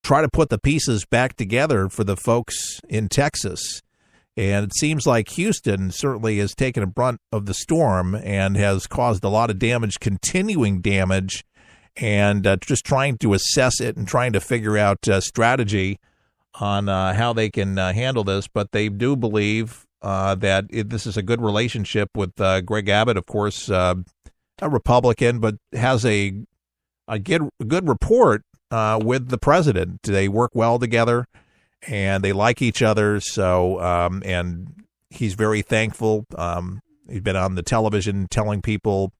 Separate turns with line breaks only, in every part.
try to put the pieces back together for the folks in Texas. And it seems like Houston certainly has taken a brunt of the storm and has caused a lot of damage, continuing damage, and just trying to assess it and trying to figure out strategy on how they can handle this. But they do believe that this is a good relationship with Greg Abbott, of course, a Republican, but has a good rapport with the president. They work well together. And they like each other, so and he's very thankful. He's been on the television telling people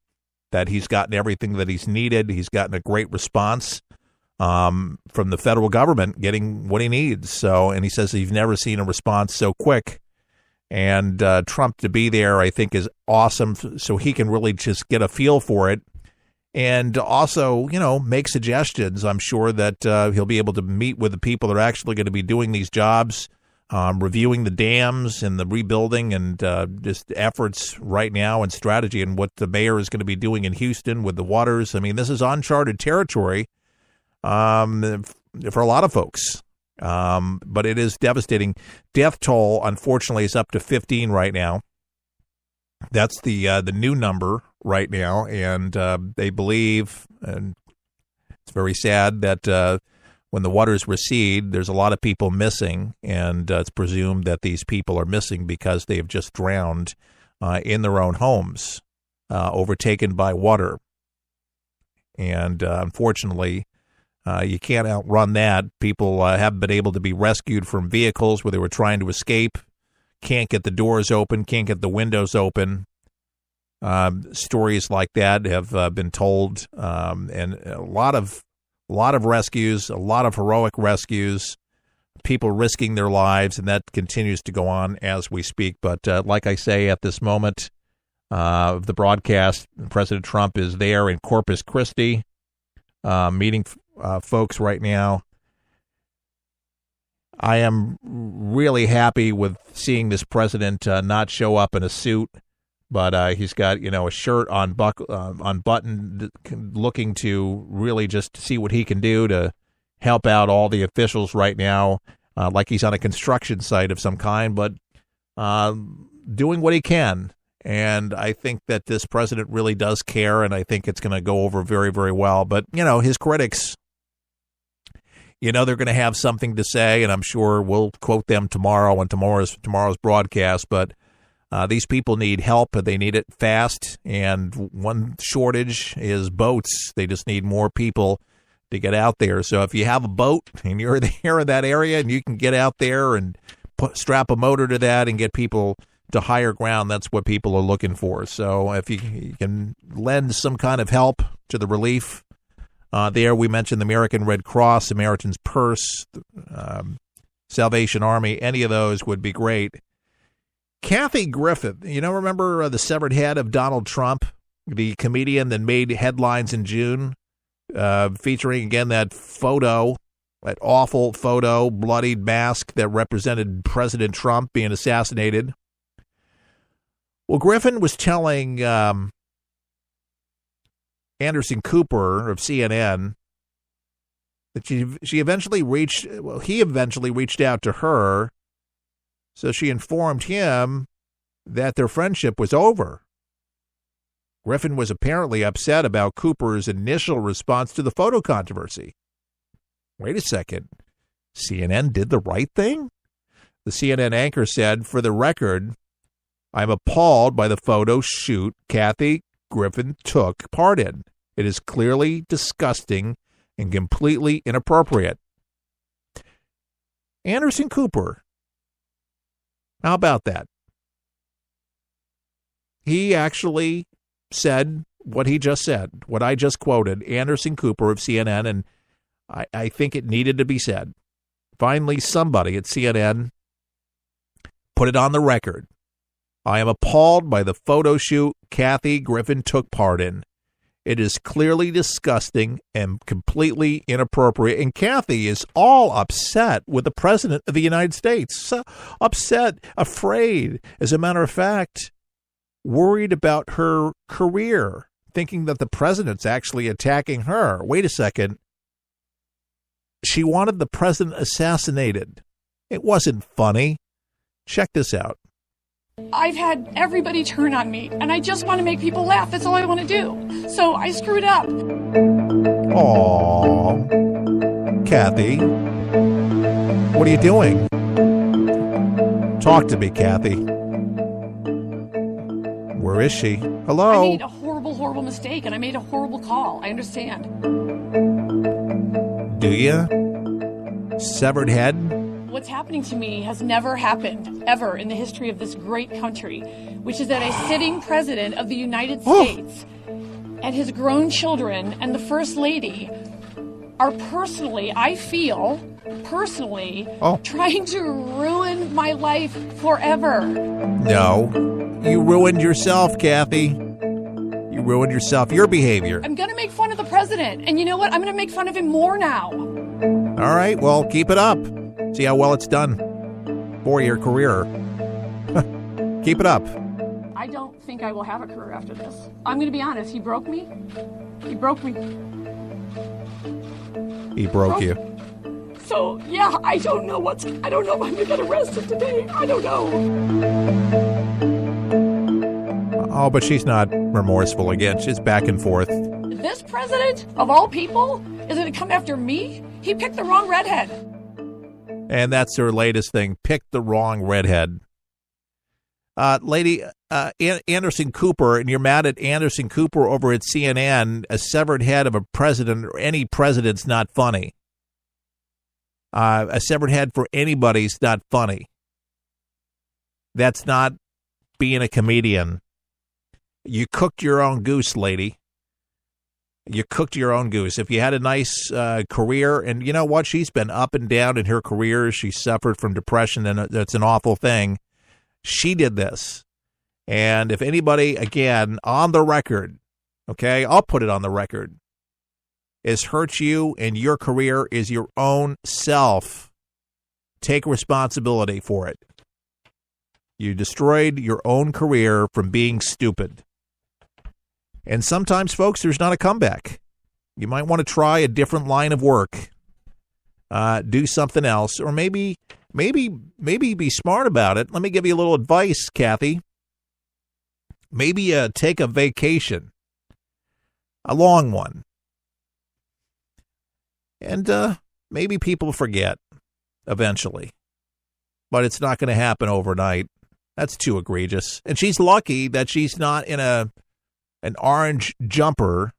that he's gotten everything that he's needed. He's gotten a great response from the federal government, getting what he needs. So, and he says he's never seen a response so quick. And Trump to be there, I think, is awesome, so he can really just get a feel for it. And also, make suggestions. I'm sure that he'll be able to meet with the people that are actually going to be doing these jobs, reviewing the dams and the rebuilding and just efforts right now and strategy and what the mayor is going to be doing in Houston with the waters. I mean, this is uncharted territory for a lot of folks, but it is devastating. Death toll, unfortunately, is up to 15 right now. That's the new number right now, and they believe, and it's very sad, that when the waters recede, there's a lot of people missing, and it's presumed that these people are missing because they have just drowned in their own homes, overtaken by water. And unfortunately, you can't outrun that. People haven't been able to be rescued from vehicles where they were trying to escape. Can't get the doors open, can't get the windows open. Stories like that have been told, and a lot of rescues, a lot of heroic rescues, people risking their lives, and that continues to go on as we speak. But like I say, at this moment of the broadcast, President Trump is there in Corpus Christi, meeting folks right now. I am really happy with seeing this president not show up in a suit, but he's got a shirt unbuttoned, looking to really just see what he can do to help out all the officials right now, like he's on a construction site of some kind, but doing what he can. And I think that this president really does care, and I think it's going to go over very, very well. But his critics, they're going to have something to say, and I'm sure we'll quote them tomorrow on tomorrow's broadcast. But these people need help, and they need it fast. And one shortage is boats. They just need more people to get out there. So if you have a boat and you're there in that area and you can get out there and strap a motor to that and get people to higher ground, that's what people are looking for. So if you can lend some kind of help to the relief, there, we mentioned the American Red Cross, Samaritan's Purse, Salvation Army. Any of those would be great. Kathy Griffin, remember the severed head of Donald Trump, the comedian that made headlines in June, featuring, again, that photo, that awful photo, bloodied mask that represented President Trump being assassinated. Well, Griffin was telling Anderson Cooper of CNN that he eventually reached out to her, so she informed him that their friendship was over. Griffin was apparently upset about Cooper's initial response to the photo controversy. Wait a second. CNN did the right thing? The CNN anchor said, "For the record, I'm appalled by the photo shoot Kathy Griffin took part in. It is clearly disgusting and completely inappropriate." Anderson Cooper, how about that? He actually said what he just said, what I just quoted, Anderson Cooper of CNN, and I think it needed to be said. Finally, somebody at CNN put it on the record. I am appalled by the photo shoot Kathy Griffin took part in. It is clearly disgusting and completely inappropriate. And Kathy is all upset with the president of the United States. So upset, afraid, as a matter of fact, worried about her career, thinking that the president's actually attacking her. Wait a second. she wanted the president assassinated. It wasn't funny. Check this out.
I've had everybody turn on me, and I just want to make people laugh. That's all I want to do. So I screwed up.
Aww. Kathy. What are you doing? Talk to me, Kathy. Where is she? Hello?
I made a horrible mistake, and I made a horrible call. I understand.
Do you? Severed head?
What's happening to me has never happened, ever, in the history of this great country, which is that a sitting president of the United States and his grown children and the First Lady are personally, I feel, trying to ruin my life forever.
No. You ruined yourself, Kathy. You ruined yourself. Your behavior.
I'm going to make fun of the president. And you know what? I'm going to make fun of him more now.
All right. Well, keep it up. See how well it's done for your career. Keep it up.
I don't think I will have a career after this. I'm going to be honest. He broke me. He broke me.
He broke you.
So, yeah, I don't know if I'm going to get arrested today. I don't know.
Oh, but she's not remorseful again. She's back and forth.
This president, of all people, is going to come after me? He picked the wrong redhead.
And that's her latest thing. Pick the wrong redhead. Lady Anderson Cooper, and you're mad at Anderson Cooper over at CNN, a severed head of a president or any president's not funny. A severed head for anybody's not funny. That's not being a comedian. You cooked your own goose, lady. You cooked your own goose. If you had a nice career, and you know what? She's been up and down in her career. She suffered from depression, and it's an awful thing. She did this. And if anybody, again, on the record, okay, I'll put it on the record, has hurt you in your career is your own self. Take responsibility for it. You destroyed your own career from being stupid. And sometimes, folks, there's not a comeback. You might want to try a different line of work. Do something else, or maybe be smart about it. Let me give you a little advice, Kathy. Maybe take a vacation, a long one. And maybe people forget eventually. But it's not going to happen overnight. That's too egregious. And she's lucky that she's not in an orange jumper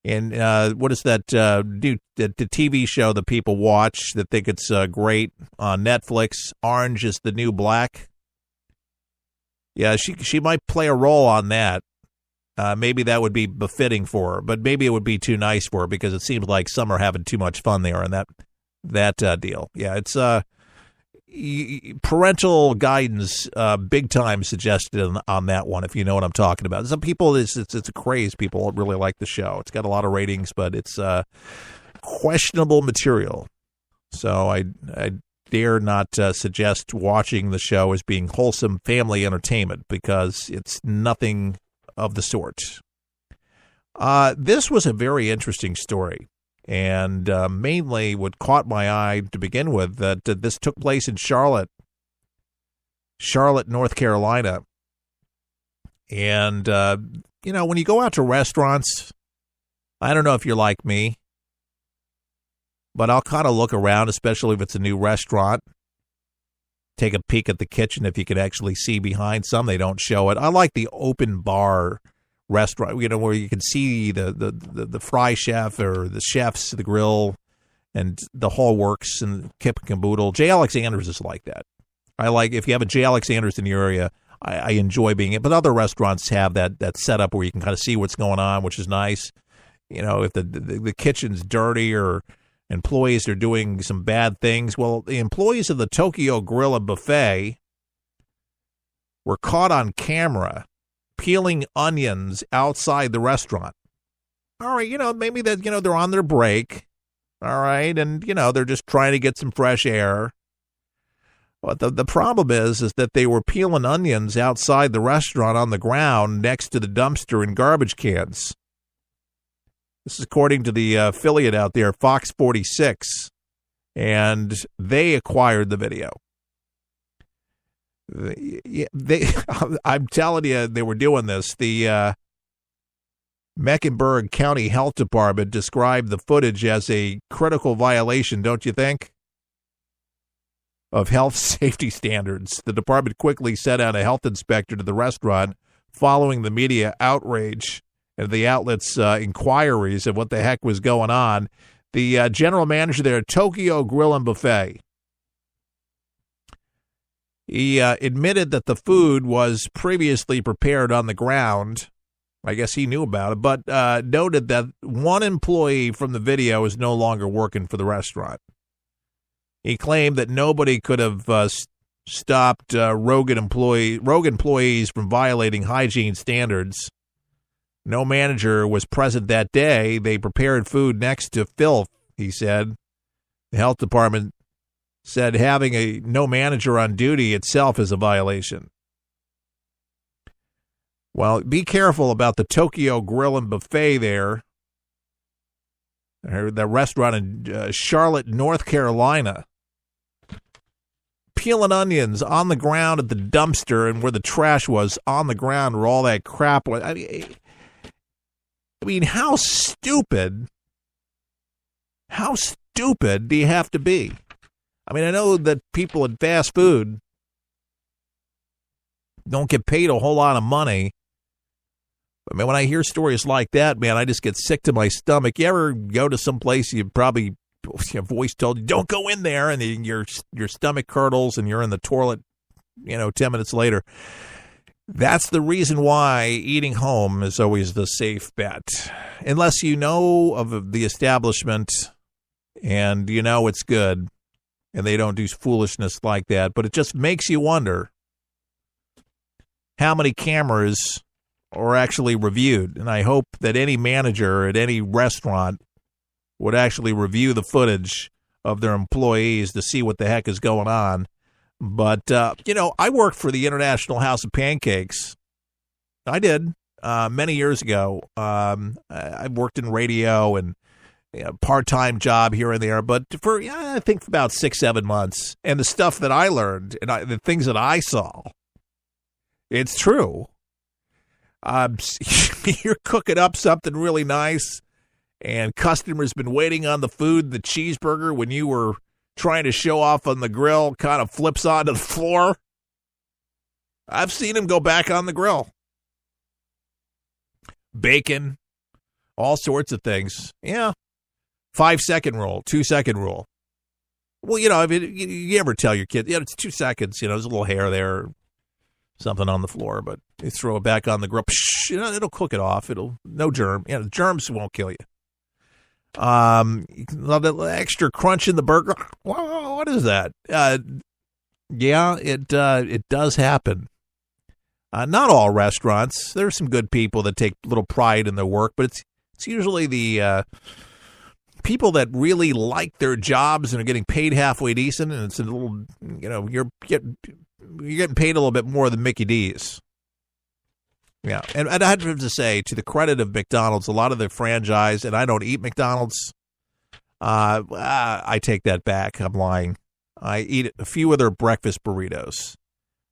in, what is that, the TV show that people watch that think it's great on Netflix, Orange is the New Black. Yeah, she might play a role on that. Maybe that would be befitting for her, but maybe it would be too nice for her because it seems like some are having too much fun there in that deal. Yeah, it's parental guidance, big time suggested on that one, if you know what I'm talking about. Some people, it's a craze. People really like the show. It's got a lot of ratings, but it's questionable material. So I dare not suggest watching the show as being wholesome family entertainment because it's nothing of the sort. This was a very interesting story. And mainly what caught my eye to begin with, that this took place in Charlotte, North Carolina. And, when you go out to restaurants, I don't know if you're like me, but I'll kind of look around, especially if it's a new restaurant. Take a peek at the kitchen if you can actually see behind. Some, they don't show it. I like the open bar restaurant, where you can see the fry chef or the chefs, the grill, and the whole works and kip and caboodle. J. Alexander's is like that. I like, if you have a J. Alexander's in your area, I enjoy being it. But other restaurants have that setup where you can kind of see what's going on, which is nice. If the kitchen's dirty or employees are doing some bad things. Well, the employees of the Tokyo Grill and Buffet were caught on camera peeling onions outside the restaurant. All right, maybe that, they're on their break. All right, and, they're just trying to get some fresh air. But the problem is that they were peeling onions outside the restaurant on the ground next to the dumpster and garbage cans. This is according to the affiliate out there, Fox 46, and they acquired the video. I'm telling you, they were doing this. The Mecklenburg County Health Department described the footage as a critical violation, don't you think, of health safety standards. The department quickly sent out a health inspector to the restaurant following the media outrage and the outlet's inquiries of what the heck was going on. The general manager there, Tokyo Grill and Buffet, he admitted that the food was previously prepared on the ground. I guess he knew about it, but noted that one employee from the video is no longer working for the restaurant. He claimed that nobody could have stopped rogue employees from violating hygiene standards. No manager was present that day. They prepared food next to filth, he said. The health department said having no manager on duty itself is a violation. Well, be careful about the Tokyo Grill and Buffet there. The restaurant in Charlotte, North Carolina. Peeling onions on the ground at the dumpster, and where the trash was on the ground where all that crap was. I mean, how stupid do you have to be? I mean, I know that people in fast food don't get paid a whole lot of money. But, man, when I hear stories like that, man, I just get sick to my stomach. You ever go to some place you probably, your voice told you, don't go in there, and then your stomach curdles and you're in the toilet, 10 minutes later. That's the reason why eating home is always the safe bet. Unless you know of the establishment and you know it's good and they don't do foolishness like that. But it just makes you wonder how many cameras are actually reviewed. And I hope that any manager at any restaurant would actually review the footage of their employees to see what the heck is going on. But, I worked for the International House of Pancakes. I did many years ago. I worked in radio and part-time job here and there. But for, I think, for about 6-7 months. And the stuff that I learned and the things that I saw, it's true. You're cooking up something really nice, and customers been waiting on the food, the cheeseburger, when you were trying to show off on the grill, kind of flips onto the floor. I've seen him go back on the grill. Bacon, all sorts of things. Yeah. 5-second rule, 2-second rule. Well, if you ever tell your kid, it's 2 seconds, there's a little hair there, something on the floor, but you throw it back on the grill, it'll cook it off. No germ. The germs won't kill you. Love that extra crunch in the burger. Whoa, what is that? Yeah, it does happen. Not all restaurants. There are some good people that take little pride in their work, but it's usually the people that really like their jobs and are getting paid halfway decent, and it's a little, you're getting paid a little bit more than Mickey D's. Yeah, and I have to say, to the credit of McDonald's, a lot of the franchise, and I don't eat McDonald's, I take that back. I'm lying. I eat a few of their breakfast burritos,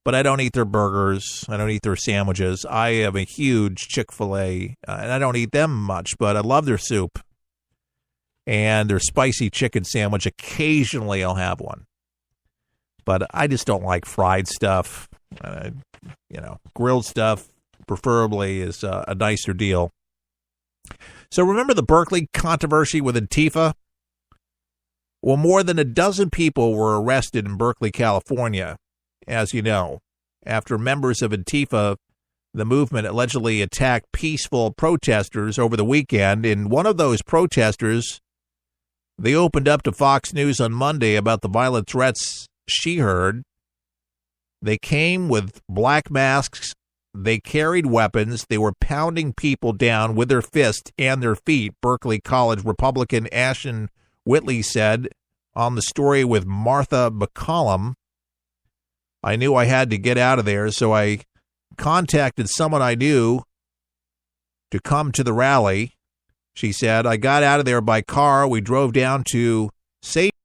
but I don't eat their burgers. I don't eat their sandwiches. I am a huge Chick-fil-A, and I don't eat them much, but I love their soup and their spicy chicken sandwich. Occasionally I'll have one, but I just don't like fried stuff. Grilled stuff preferably is a nicer deal. So remember the Berkeley controversy with Antifa? Well, more than a dozen people were arrested in Berkeley, California, as you know, after members of Antifa, the movement, allegedly attacked peaceful protesters over the weekend. And one of those protesters, they opened up to Fox News on Monday about the violent threats she heard. They came with black masks. They carried weapons. They were pounding people down with their fists and their feet, Berkeley College Republican Ashton Whitley said on the story with Martha McCollum. I knew I had to get out of there, so I contacted someone I knew to come to the rally. She said, I got out of there by car. We drove down to St.